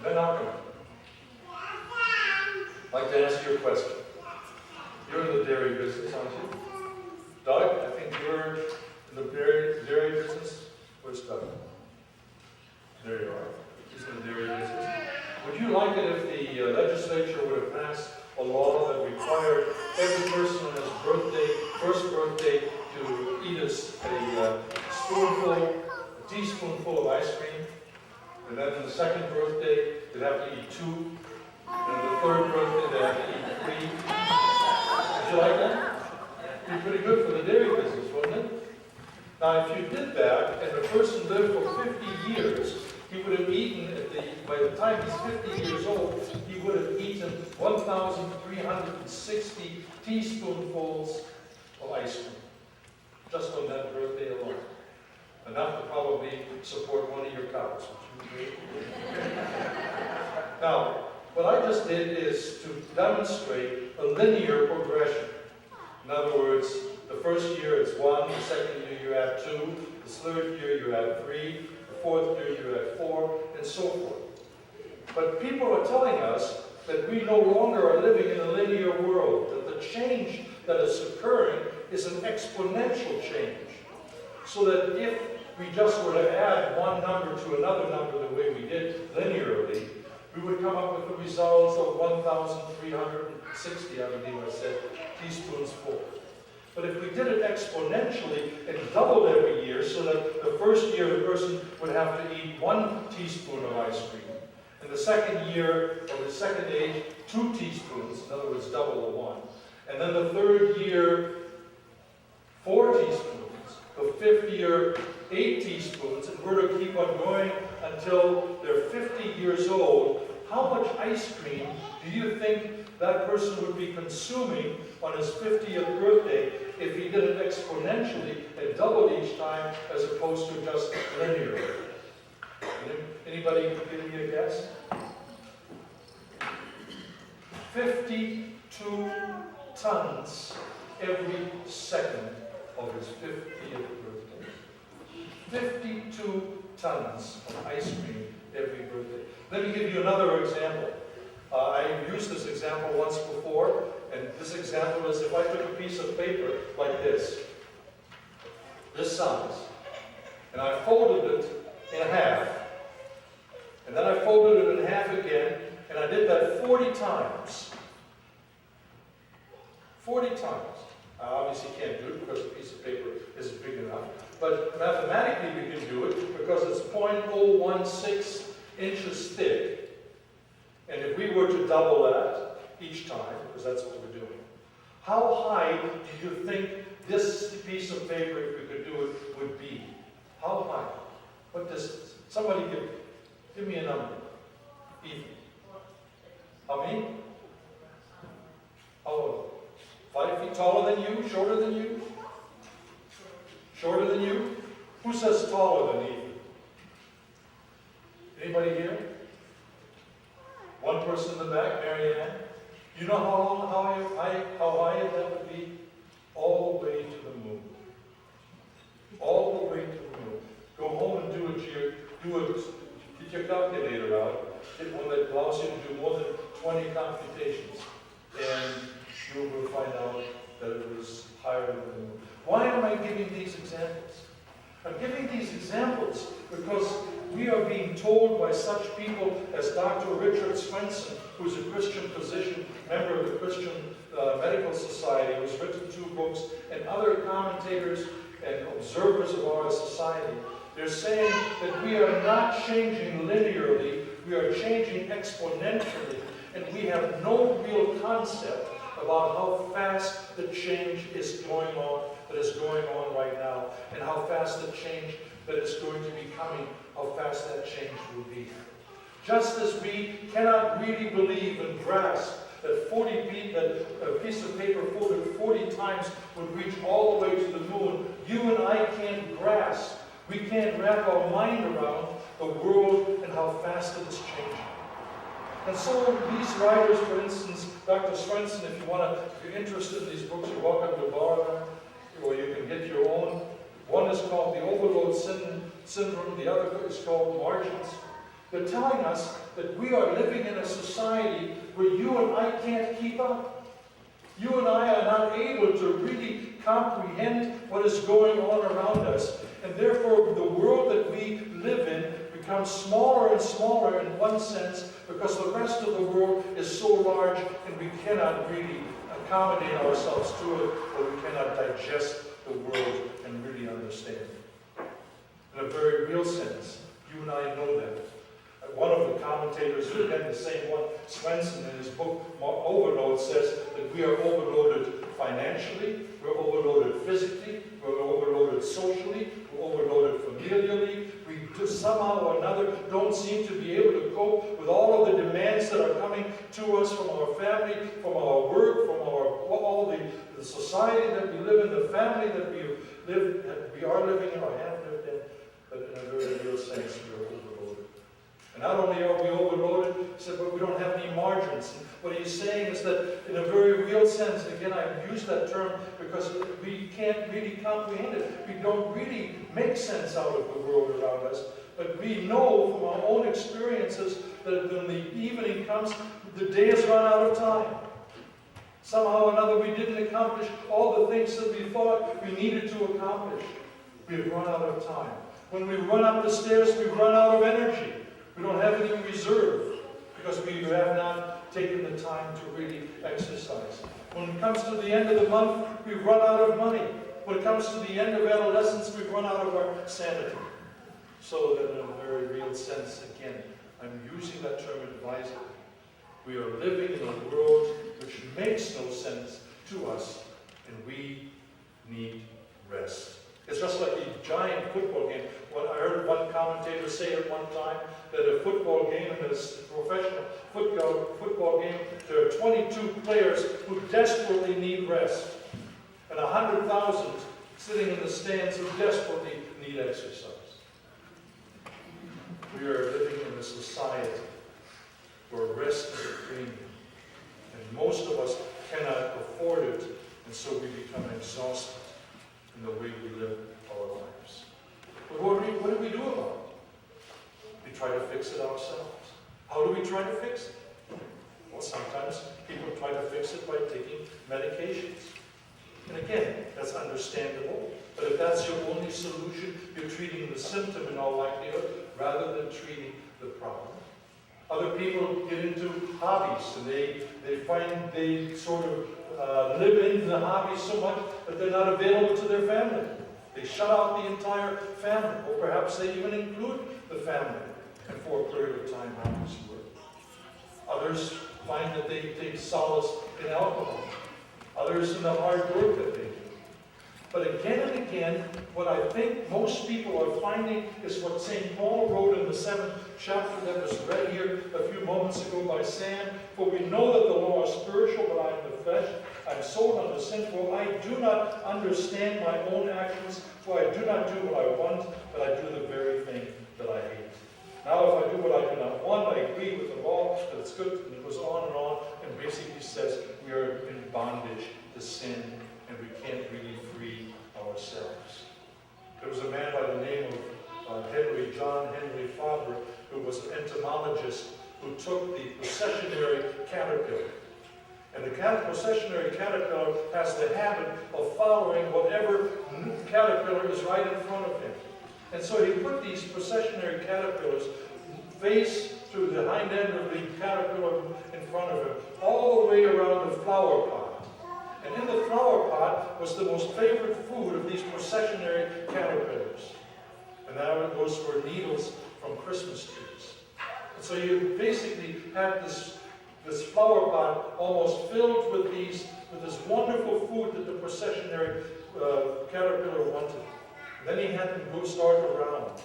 Then how come? I'd like to ask you a question. You're in the dairy business, aren't you? Doug, I think you're in the dairy business. Where's Doug? There you are. He's in the dairy business. Would you like it if the legislature would have passed a law that required every person on his first birthday, to eat a teaspoonful of ice cream, and then on the second birthday, they'd have to eat 2, and on the third birthday, they'd have to eat 3. Would you like that? It'd be pretty good for the dairy business, wouldn't it? Now, if you did that, and the person lived for 50 years, he would have eaten, by the time he's 50 years old, he would have eaten 1,360 teaspoonfuls of ice cream, just on that birthday alone. Enough to probably support one of your cows. Now, what I just did is to demonstrate a linear progression. In other words, the first year it's 1, the second year you add 2, the third year you add 3, the fourth year you add 4, and so forth. But people are telling us that we no longer are living in a linear world, that the change that is occurring is an exponential change. So that if we just were to add one number to another number the way we did linearly, we would come up with the results of 1,360, I believe I said, teaspoons full. But if we did it exponentially and doubled every year, so that the first year the person would have to eat 1 teaspoon of ice cream, and the second year, or the second age, 2 teaspoons, in other words, double the 1. And then the third year, 4 teaspoons. The fifth year, 8 teaspoons. And we're to keep on going until they're 50 years old. How much ice cream do you think that person would be consuming on his 50th birthday if he did it exponentially and doubled each time as opposed to just linearly? Anybody give me a guess? 52 tons every second of his 50th birthday. 52 tons of ice cream every birthday. Let me give you another example. I used this example once before, and this example is if I took a piece of paper like this size, and I folded it in half, and then I folded it in half again, and I did that 40 times. 40 times. I obviously can't do it because the piece of paper isn't big enough, but mathematically we can do it because it's 0.016 inches thick. And if we were to double that each time, because that's what we're doing, how high do you think this piece of paper, if we could do it, would be? How high? What distance? Somebody give me a number. Ethan. How many? How old? 5 feet taller than you? Shorter than you? Shorter than you? Who says taller than Ethan? Anybody here? One person in the back, Mary Ann. You know how high that would be? All the way to the moon. All the way to the moon. Go home and get your calculator out. Get one that allows you to do more than 20 computations. And you will find out that it was higher than the moon. Why am I giving these examples? I'm giving these examples because we are being told by such people as Dr. Richard Swenson, who's a Christian physician, member of the Christian Medical Society, who's written 2 books, and other commentators and observers of our society. They're saying that we are not changing linearly, we are changing exponentially, and we have no real concept about how fast the change is going on, that is going on right now, and how fast the change that is going to be coming, how fast that change will be. Just as we cannot really believe and grasp that a piece of paper folded 40 times would reach all the way to the moon, you and I can't grasp, we can't wrap our mind around the world and how fast it is changing. And so these writers, for instance, Dr. Swenson, if you're interested in these books, you're welcome to borrow them, or you can get your own. One is called The Overload Syndrome, the other is called Margins. They're telling us that we are living in a society where you and I can't keep up. You and I are not able to really comprehend what is going on around us. And therefore, the world that we live in becomes smaller and smaller in one sense because the rest of the world is so large and we cannot really accommodate ourselves to it, or we cannot digest the world and really understand it. In a very real sense, you and I know that. One of the commentators, again the same one, Swenson, in his book Overload, says that we are overloaded financially, we're overloaded physically, we're overloaded socially, we're overloaded familially. We just somehow or another don't seem to be able to cope with all of the demands that are coming to us from our family, from our work, from all the society that we live in, the family that we are living in or have lived in, but in a very real sense we are overloaded. And not only are we overloaded, he said, but we don't have any margins. And what he's saying is that in a very real sense, and again I use that term because we can't really comprehend it. We don't really make sense out of the world around us. But we know from our own experiences that when the evening comes, the day has run out of time. Somehow or another we didn't accomplish all the things that we thought we needed to accomplish. We have run out of time. When we run up the stairs, we run out of energy. We don't have any reserve because we have not taken the time to really exercise. When it comes to the end of the month, we run out of money. When it comes to the end of adolescence, we run out of our sanity. So that in a very real sense, again, I'm using that term advisedly. We are living in a world which makes no sense to us, and we need rest. It's just like a giant football game. I heard one commentator say at one time that a football game, in a professional football game, there are 22 players who desperately need rest, and 100,000 sitting in the stands who desperately need exercise. We are living in a society where rest is a premium, and most of us cannot afford it, and so we become exhausted in the way we live our lives. But what do we do about it? We try to fix it ourselves. How do we try to fix it? Well, sometimes people try to fix it by taking medications. And again, that's understandable, but if that's your only solution, you're treating the symptom in all likelihood rather than treating the problem. Other people get into hobbies, and they find they sort of live into the hobby so much that they're not available to their family. They shut out the entire family, or perhaps they even include the family, and for a period of time hobbies work. Others find that they take solace in alcohol. Others in the hard work that they do. But again and again, what I think most people are finding is what St. Paul wrote in the 7th chapter that was read here a few moments ago by Sam. For we know that the law is spiritual, but I am the flesh. I am sold unto sin. For I do not understand my own actions, for I do not do what I want, but I do the very thing that I hate. Now if I do what I do not want, I agree with the law that it's good, and it goes on, and basically says we are in bondage to sin, and we can't really free ourselves. There was a man by the name of John Henry Fabre, who was an entomologist who took the processionary caterpillar. And the processionary caterpillar has the habit of following whatever caterpillar is right in front of him. And so he put these processionary caterpillars face to the hind end of the caterpillar in front of him, all the way around the flower pot. And in the flower pot was the most favorite food of these processionary caterpillars. And that those were needles from Christmas trees. And so you basically had this flower pot almost filled with this wonderful food that the processionary caterpillar wanted. And then he had them go start around.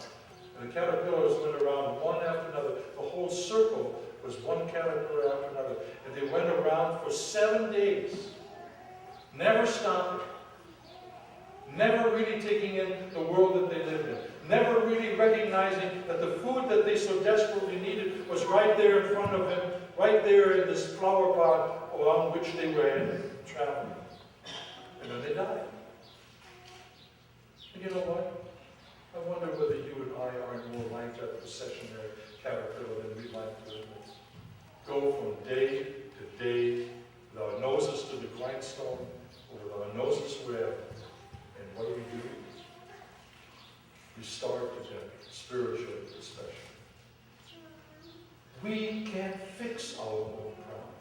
And the caterpillars went around one after another. The whole circle was one caterpillar after another. And they went around for 7 days. Never stopping. Never really taking in the world that they lived in. Never really recognizing that the food that they so desperately needed was right there in front of them, right there in this flower pot along which they were traveling. And then they died. And you know what? I wonder whether you and I aren't more like that processionary caterpillar than we like to admit. Go from day to day with our noses to the grindstone, or with our noses wherever. And what do? We starve to death, spiritually especially. We can't fix our own problem.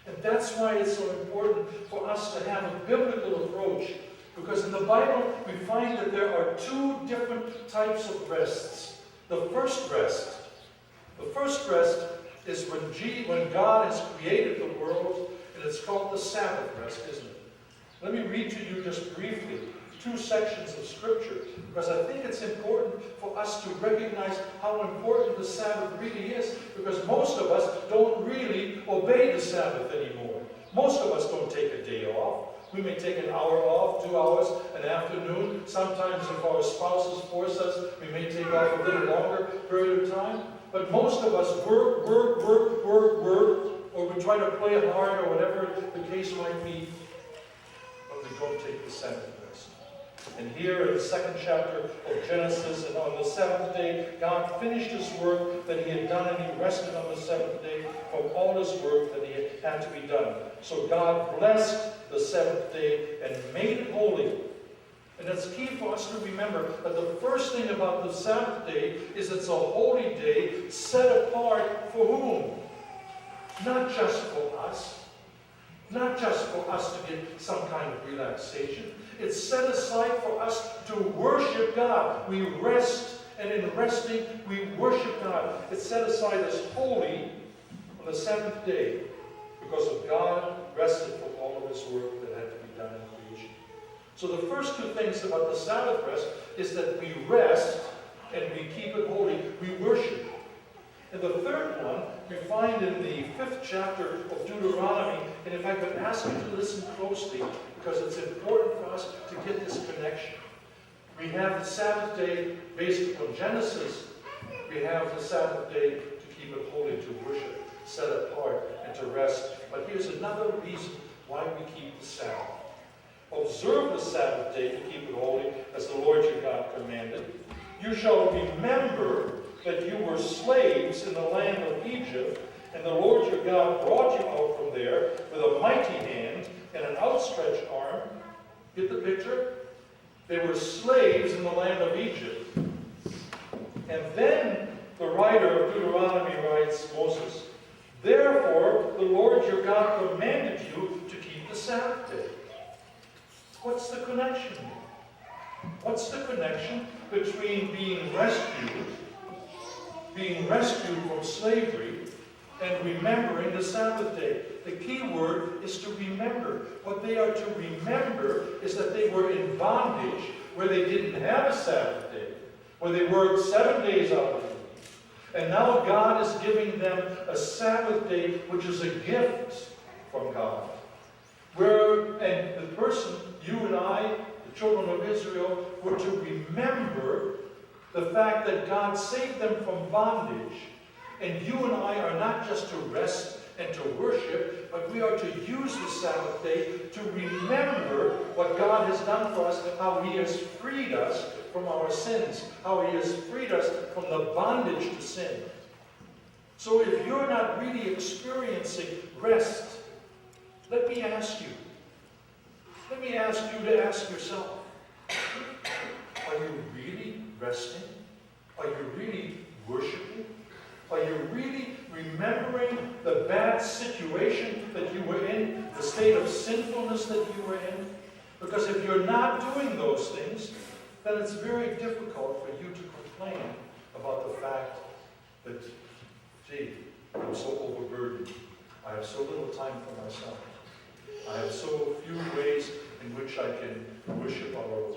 And that's why it's so important for us to have a biblical approach. Because in the Bible, we find that there are two different types of rests. The first rest is when God has created the world, and it's called the Sabbath rest, isn't it? Let me read to you just briefly 2 sections of Scripture, because I think it's important for us to recognize how important the Sabbath really is, because most of us don't really obey the Sabbath anymore. Most of us don't take a day off. We may take an hour off, 2 hours, an afternoon. Sometimes if our spouses force us, we may take off a little longer period of time. But most of us work, or we try to play hard, or whatever the case might be, but we don't take the Sabbath rest. And here in the 2nd chapter of Genesis, and on the 7th day, God finished his work that he had done, and he rested on the 7th day from all his work that he had to be done. So God blessed the 7th day and made it holy. And it's key for us to remember that the first thing about the Sabbath day is it's a holy day set apart for whom? Not just for us. Not just for us to get some kind of relaxation. It's set aside for us to worship God. We rest, and in resting, we worship God. It's set aside as holy on the 7th day because of God rested from all of his work that had to be done in creation. So the first 2 things about the Sabbath rest is that we rest and we keep it holy. We worship. And the third one we find in the 5th chapter of Deuteronomy. And if I could ask you to listen closely, because it's important for us to get this connection. We have the Sabbath day based upon Genesis. We have the Sabbath day to keep it holy, to worship, set apart, and to rest. But here's another reason why we keep the Sabbath. Observe the Sabbath day to keep it holy, as the Lord your God commanded. You shall remember that you were slaves in the land of Egypt, and the Lord your God brought you out from there with a mighty hand and an outstretched arm. Get the picture? They were slaves in the land of Egypt. And then the writer of Deuteronomy writes, Moses, therefore the Lord your God commanded you to keep the Sabbath day. What's the connection? What's the connection between being rescued from slavery, and remembering the Sabbath day? The key word is to remember. What they are to remember is that they were in bondage where they didn't have a Sabbath day, where they worked 7 days out of the week. And now God is giving them a Sabbath day, which is a gift from God. And the person, you and I, the children of Israel, were to remember the fact that God saved them from bondage. And you and I are not just to rest and to worship, but we are to use the Sabbath day to remember what God has done for us, how he has freed us from our sins, how he has freed us from the bondage to sin. So if you're not really experiencing rest, let me ask you to ask yourself, are you really resting? Are you really worshiping? Are you really remembering the bad situation that you were in, the state of sinfulness that you were in? Because if you're not doing those things, then it's very difficult for you to complain about the fact that, gee, I'm so overburdened. I have so little time for myself. I have so few ways in which I can worship our Lord.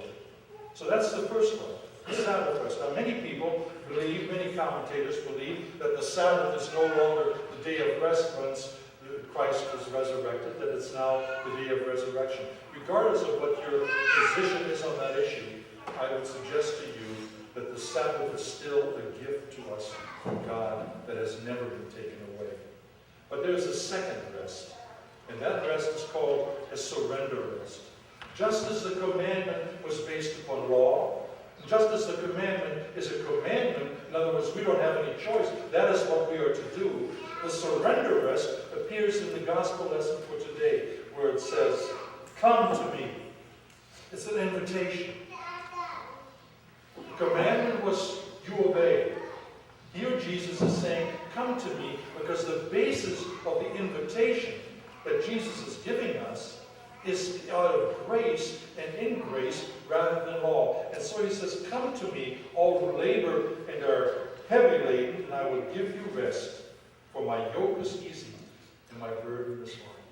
So that's the first one, the Sabbath rest. Now many people believe, many commentators believe, that the Sabbath is no longer the day of rest once Christ was resurrected, that it's now the day of resurrection. Regardless of what your position is on that issue, I would suggest to you that the Sabbath is still a gift to us from God that has never been taken away. But there's a second rest, and that rest is called a surrender rest. Just as the commandment was based upon law, Just as the commandment is a commandment, in other words, we don't have any choice, that is what we are to do. The surrender rest appears in the gospel lesson for today, where it says, "Come to me." It's an invitation. The commandment was, you obey. Here Jesus is saying, "Come to me," because the basis of the invitation that Jesus is giving us is out of grace and in grace rather than law. And so he says, "Come to me, all who labor and are heavy laden, and I will give you rest. For my yoke is easy and my burden is light."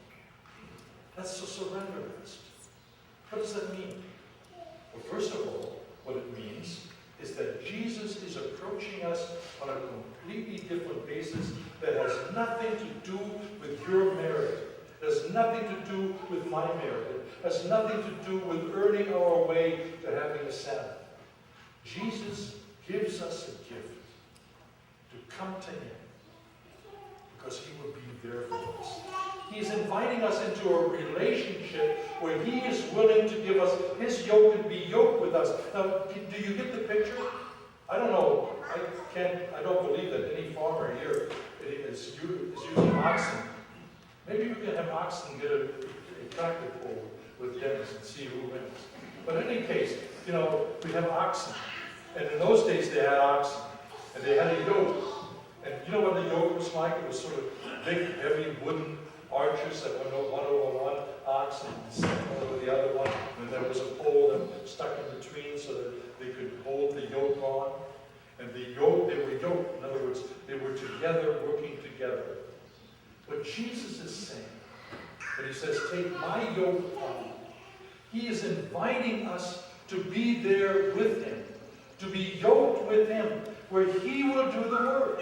That's the surrender rest. What does that mean? Well, first of all, what it means is that Jesus is approaching us on a completely different basis that has nothing to do with your merit. It has nothing to do with my merit. It has nothing to do with earning our way to having a Sabbath. Jesus gives us a gift to come to him because he will be there for us. He's inviting us into a relationship where he is willing to give us his yoke and be yoked with us. Now, do you get the picture? I don't know. I don't believe that any farmer here is using oxen. Maybe we can have oxen get a tractor pull with Dennis and see who wins. But in any case, we have oxen. And in those days they had oxen. And they had a yoke. And you know what the yoke was like? It was sort of big, heavy wooden arches that went one over one ox and one over the other one. And there was a pole that stuck in between so that they could hold the yoke on. And they were yoked. In other words, they were together, working together. What Jesus is saying, when he says, "Take my yoke upon you," he is inviting us to be there with him, to be yoked with him, where he will do the work.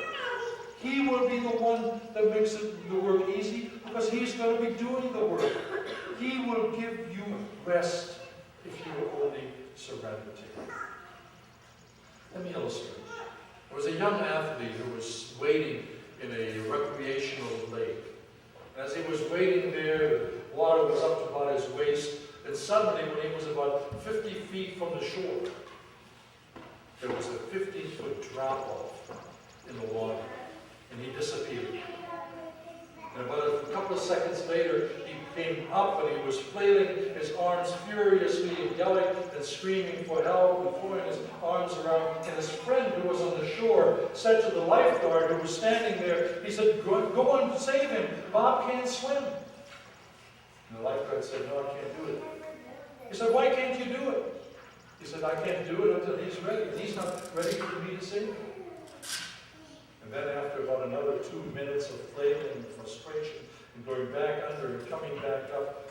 He will be the one that makes the work easy, because he's going to be doing the work. He will give you rest if you will only surrender to him. Let me illustrate. There was a young athlete who was waiting in a recreational lake. And as he was waiting there, the water was up to about his waist, and suddenly, when he was about 50 feet from the shore, there was a 15-foot drop-off in the water, and he disappeared. And about a couple of seconds later, he came up and he was flailing his arms furiously and yelling and screaming for help and throwing his arms around. And his friend who was on the shore said to the lifeguard who was standing there, he said, go and save him. Bob can't swim. And the lifeguard said, "No, I can't do it." He said, "Why can't you do it?" He said, "I can't do it until he's ready. He's not ready for me to save him." And then after about another 2 minutes of flailing and frustration and going back under and coming back up,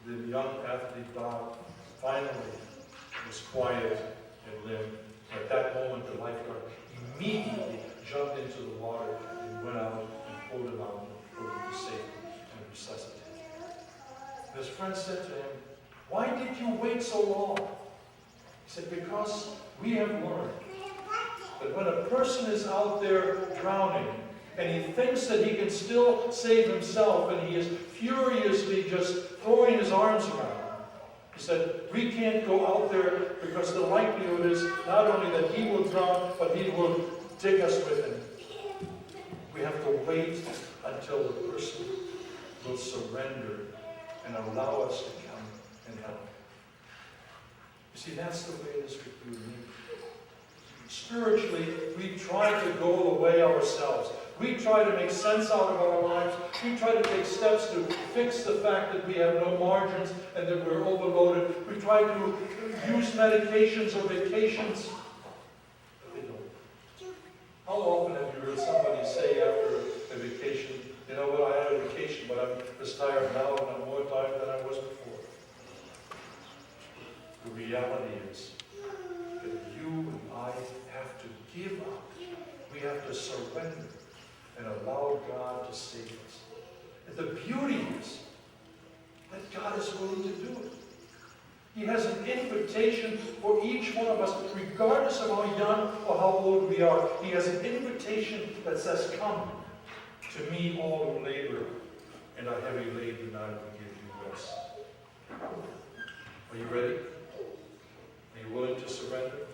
the young athlete Bob finally was quiet and limp. At that moment, the lifeguard immediately jumped into the water and went out and pulled him out and put him to safety and resuscitated him. And his friend said to him, "Why did you wait so long?" He said, "Because we have learned that when a person is out there drowning and he thinks that he can still save himself and he is furiously just throwing his arms around, he said, we can't go out there because the likelihood is not only that he will drown, but he will take us with him. We have to wait until the person will surrender and allow us to come and help him." You see, that's the way it is with you and me. Spiritually, we try to go the way ourselves. We try to make sense out of our lives. We try to take steps to fix the fact that we have no margins and that we're overloaded. We try to use medications or vacations. But they don't. How often have you heard somebody say after a vacation, "You know what, I had a vacation, but I'm just tired now and I'm more tired than I was before"? The reality is that you and I have to give up. We have to surrender and allow God to save us. And the beauty is that God is willing to do it. He has an invitation for each one of us, regardless of how young or how old we are. He has an invitation that says, "Come to me, all who labor and are heavy laden, and I will give you rest." Are you ready? Are you willing to surrender?